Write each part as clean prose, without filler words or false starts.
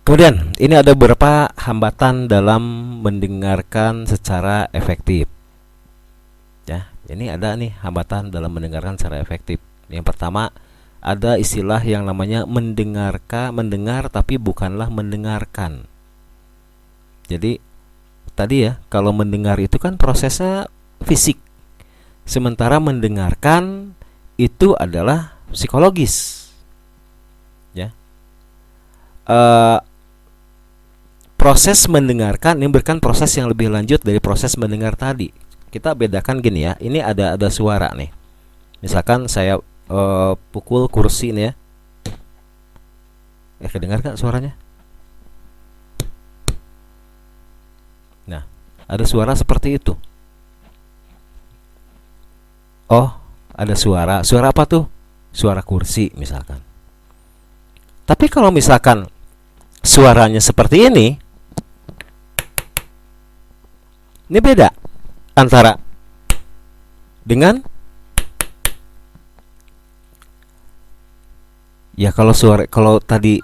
Kemudian ini ada beberapa hambatan dalam mendengarkan secara efektif. Ya, ini ada nih hambatan dalam mendengarkan secara efektif. Yang pertama, ada istilah yang namanya mendengar tapi bukanlah mendengarkan. Jadi tadi ya, kalau mendengar itu kan prosesnya fisik, sementara mendengarkan itu adalah psikologis. Ya, proses mendengarkan ini berikan proses yang lebih lanjut dari proses mendengar tadi. Kita bedakan gini ya, ini ada suara nih. Misalkan saya pukul kursi nih ya, kedengar gak suaranya? Nah, ada suara seperti itu. Oh, ada suara. Suara apa tuh? Suara kursi misalkan. Tapi kalau misalkan suaranya seperti ini beda antara dengan ya, kalau tadi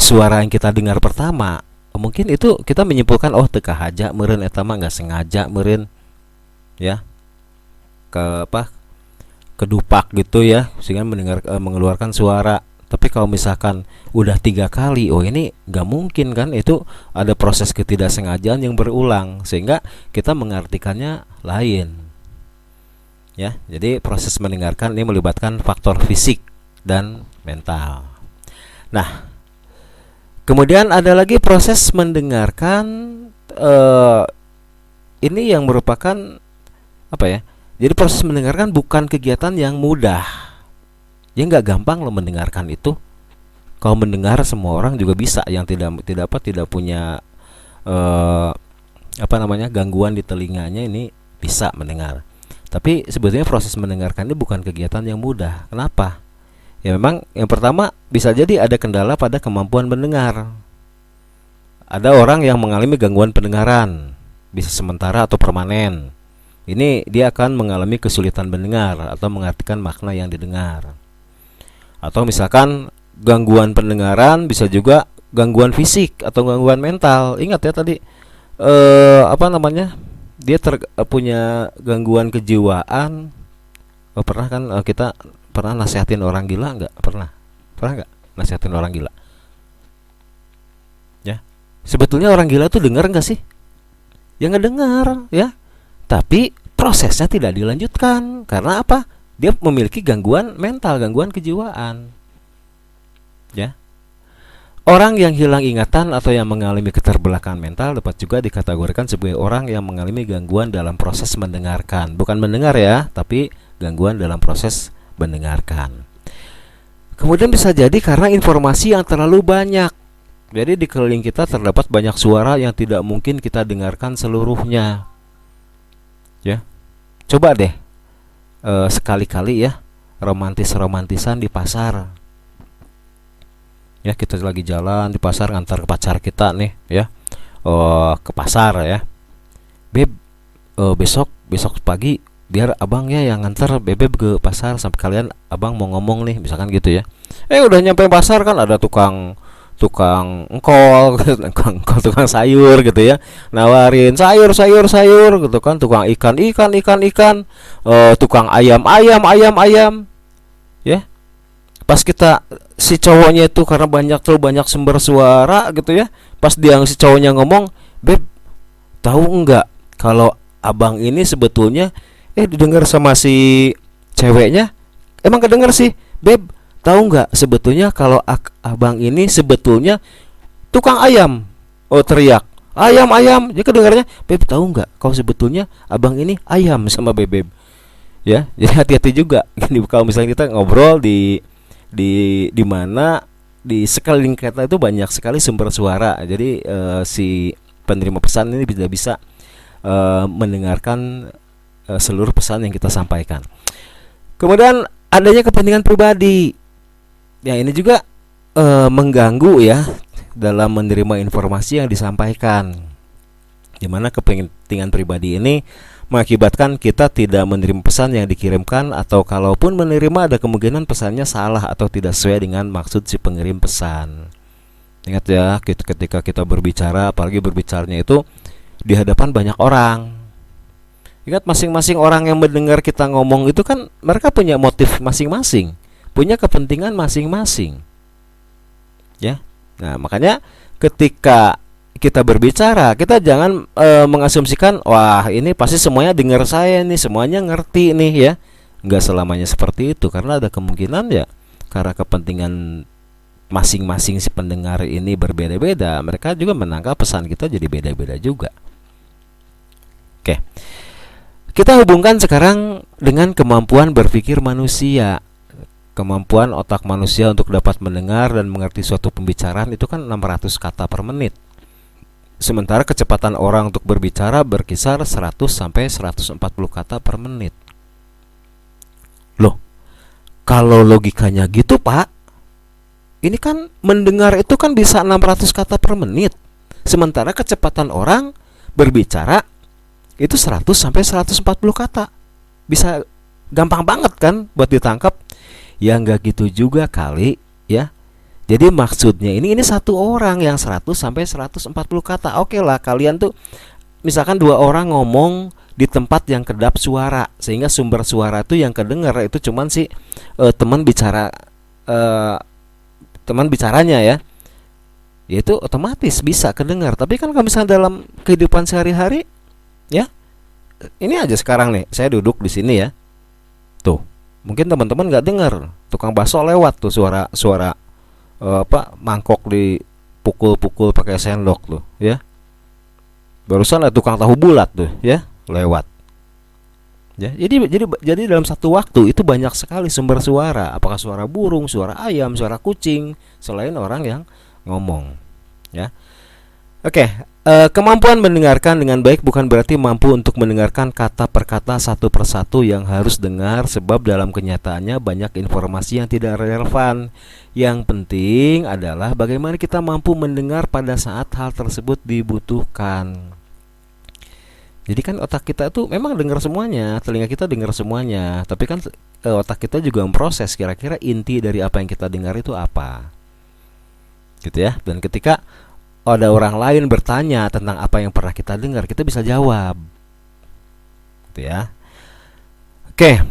suara yang kita dengar pertama, mungkin itu kita menyimpulkan oh teu kahaja meureun eta mah enggak sengaja meureun ya, kedupak gitu ya, sehingga mengeluarkan suara. Tapi kalau misalkan udah 3 kali, oh ini nggak mungkin kan, itu ada proses ketidaksengajaan yang berulang sehingga kita mengartikannya lain. Ya, jadi proses mendengarkan ini melibatkan faktor fisik dan mental. Nah, kemudian ada lagi proses mendengarkan ini yang merupakan apa ya? Jadi proses mendengarkan bukan kegiatan yang mudah. Ya nggak gampang loh mendengarkan itu. Kalau mendengar semua orang juga bisa, yang tidak punya gangguan di telinganya ini bisa mendengar. Tapi sebetulnya proses mendengarkan ini bukan kegiatan yang mudah. Kenapa? Ya memang yang pertama bisa jadi ada kendala pada kemampuan mendengar. Ada orang yang mengalami gangguan pendengaran, bisa sementara atau permanen. Ini dia akan mengalami kesulitan mendengar atau mengartikan makna yang didengar. Atau misalkan gangguan pendengaran bisa juga gangguan fisik atau gangguan mental. Ingat ya tadi dia punya gangguan kejiwaan. Pernah kan kita pernah nasihatin orang gila nggak? Pernah nggak nasihatin orang gila? Ya, sebetulnya orang gila tuh dengar nggak sih? Ya nggak dengar ya. Tapi prosesnya tidak dilanjutkan karena apa? Dia memiliki gangguan mental, gangguan kejiwaan. Ya. Orang yang hilang ingatan atau yang mengalami keterbelakangan mental dapat juga dikategorikan sebagai orang yang mengalami gangguan dalam proses mendengarkan. Bukan mendengar ya, tapi gangguan dalam proses mendengarkan. Kemudian bisa jadi karena informasi yang terlalu banyak. Jadi di keliling kita terdapat banyak suara yang tidak mungkin kita dengarkan seluruhnya. Ya. Coba deh sekali-kali ya romantisan di pasar. Ya, kita lagi jalan di pasar ngantar pacar kita nih ya, ke pasar ya. Beb, besok pagi biar abangnya yang ngantar bebeb ke pasar, sampai kalian abang mau ngomong nih misalkan gitu ya. Udah nyampe pasar kan ada tukang engkol, tukang sayur gitu ya, nawarin sayur gitu kan, tukang ikan, tukang ayam ya. Pas kita si cowoknya itu karena banyak sumber suara gitu ya, pas si cowoknya ngomong, beb tahu enggak kalau abang ini sebetulnya didengar sama si ceweknya. Emang kedenger sih, beb tahu nggak sebetulnya kalau abang ini sebetulnya tukang ayam. Oh, teriak ayam. Jadi kedengarannya, beb tahu nggak kalau sebetulnya abang ini ayam sama bebeb. Ya, jadi hati-hati juga. Kalau misalnya kita ngobrol di mana di sekeliling kita itu banyak sekali sumber suara. Jadi si penerima pesan ini bisa mendengarkan seluruh pesan yang kita sampaikan. Kemudian adanya kepentingan pribadi. Ya, ini juga mengganggu ya dalam menerima informasi yang disampaikan. Di mana kepentingan pribadi ini mengakibatkan kita tidak menerima pesan yang dikirimkan, atau kalaupun menerima ada kemungkinan pesannya salah atau tidak sesuai dengan maksud si pengirim pesan. Ingat ya, ketika kita berbicara, apalagi berbicaranya itu di hadapan banyak orang. Ingat, masing-masing orang yang mendengar kita ngomong itu kan mereka punya motif masing-masing, punya kepentingan masing-masing. Ya. Nah, makanya ketika kita berbicara, kita jangan mengasumsikan, wah ini pasti semuanya dengar saya nih, semuanya ngerti nih ya. Nggak selamanya seperti itu, karena ada kemungkinan ya karena kepentingan masing-masing si pendengar ini berbeda-beda, mereka juga menangkap pesan kita jadi beda-beda juga. Oke, kita hubungkan sekarang dengan kemampuan berpikir manusia. Kemampuan otak manusia untuk dapat mendengar dan mengerti suatu pembicaraan itu kan 600 kata per menit. Sementara kecepatan orang untuk berbicara berkisar 100 sampai 140 kata per menit. Loh, kalau logikanya gitu Pak, ini kan mendengar itu kan bisa 600 kata per menit. Sementara kecepatan orang berbicara itu 100 sampai 140 kata. Bisa gampang banget kan buat ditangkap? Ya nggak gitu juga kali ya. Jadi maksudnya ini satu orang yang 100 sampai 140 kata. Oke lah, kalian tuh misalkan dua orang ngomong di tempat yang kedap suara, sehingga sumber suara itu yang kedengar itu cuman si teman bicaranya ya. Itu otomatis bisa kedengar. Tapi kan kalau misalnya dalam kehidupan sehari-hari ya, ini aja sekarang nih, saya duduk di sini ya. Tuh, mungkin teman-teman nggak dengar tukang bakso lewat tuh, suara mangkok dipukul-pukul pakai sendok tuh ya. Barusan ada tukang tahu bulat tuh ya lewat. Ya, jadi dalam satu waktu itu banyak sekali sumber suara, apakah suara burung, suara ayam, suara kucing, selain orang yang ngomong ya. Oke, kemampuan mendengarkan dengan baik bukan berarti mampu untuk mendengarkan kata per kata satu persatu yang harus dengar, sebab dalam kenyataannya banyak informasi yang tidak relevan. Yang penting adalah bagaimana kita mampu mendengar pada saat hal tersebut dibutuhkan. Jadi kan otak kita tuh memang dengar semuanya, telinga kita dengar semuanya, tapi kan otak kita juga memproses kira-kira inti dari apa yang kita dengar itu apa. Gitu ya. Dan ketika ada orang lain bertanya tentang apa yang pernah kita dengar, kita bisa jawab. Gitu ya. Oke.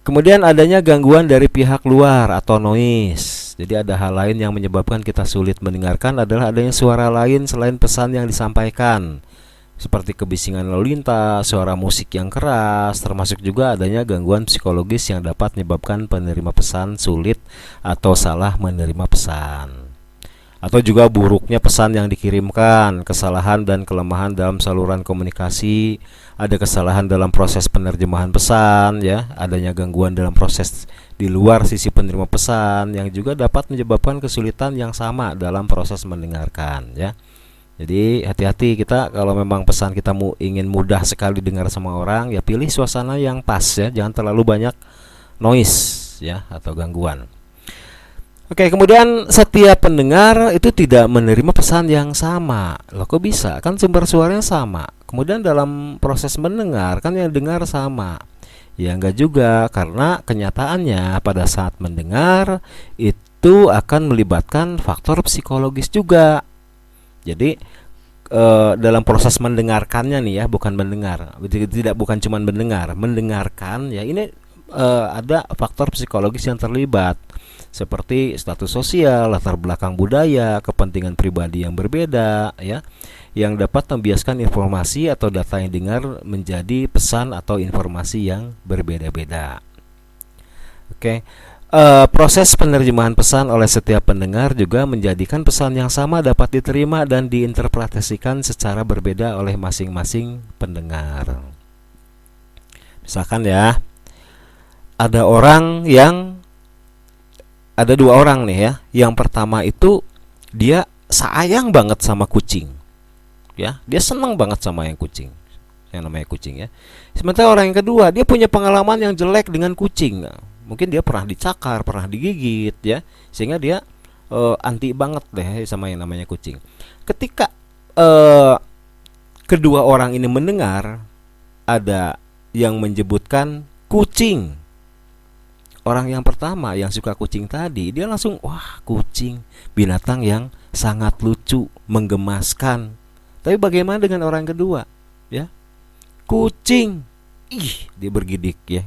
Kemudian adanya gangguan dari pihak luar atau noise. Jadi ada hal lain yang menyebabkan kita sulit mendengarkan adalah adanya suara lain selain pesan yang disampaikan, seperti kebisingan lalu lintas, suara musik yang keras, termasuk juga adanya gangguan psikologis yang dapat menyebabkan penerima pesan sulit atau salah menerima pesan. Atau juga buruknya pesan yang dikirimkan, kesalahan dan kelemahan dalam saluran komunikasi, ada kesalahan dalam proses penerjemahan pesan ya, adanya gangguan dalam proses di luar sisi penerima pesan yang juga dapat menyebabkan kesulitan yang sama dalam proses mendengarkan ya. Jadi hati-hati kita kalau memang pesan kita ingin mudah sekali dengar sama orang, ya pilih suasana yang pas ya, jangan terlalu banyak noise ya atau gangguan. Oke, kemudian setiap pendengar itu tidak menerima pesan yang sama. Loh kok bisa? Kan sumber suaranya sama. Kemudian dalam proses mendengar kan yang dengar sama. Ya enggak juga, karena kenyataannya pada saat mendengar itu akan melibatkan faktor psikologis juga. Jadi dalam proses mendengarkannya nih ya, bukan mendengar. Bukan cuma mendengarkan ya. Ini ada faktor psikologis yang terlibat, seperti status sosial, latar belakang budaya, kepentingan pribadi yang berbeda ya, yang dapat membiaskan informasi atau data yang dengar menjadi pesan atau informasi yang berbeda-beda. Oke. Proses penerjemahan pesan oleh setiap pendengar juga menjadikan pesan yang sama dapat diterima dan diinterpretasikan secara berbeda oleh masing-masing pendengar. Misalkan ya, ada dua orang nih ya. Yang pertama itu dia sayang banget sama kucing. Ya, dia senang banget sama yang namanya kucing ya. Sementara orang yang kedua, dia punya pengalaman yang jelek dengan kucing. Mungkin dia pernah dicakar, pernah digigit ya, sehingga dia anti banget deh sama yang namanya kucing. Ketika kedua orang ini mendengar ada yang menyebutkan kucing, orang yang pertama yang suka kucing tadi, dia langsung, wah kucing, binatang yang sangat lucu, menggemaskan. Tapi bagaimana dengan orang kedua? Ya, kucing, dia bergidik ya,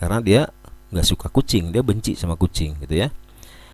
karena dia nggak suka kucing, dia benci sama kucing gitu ya.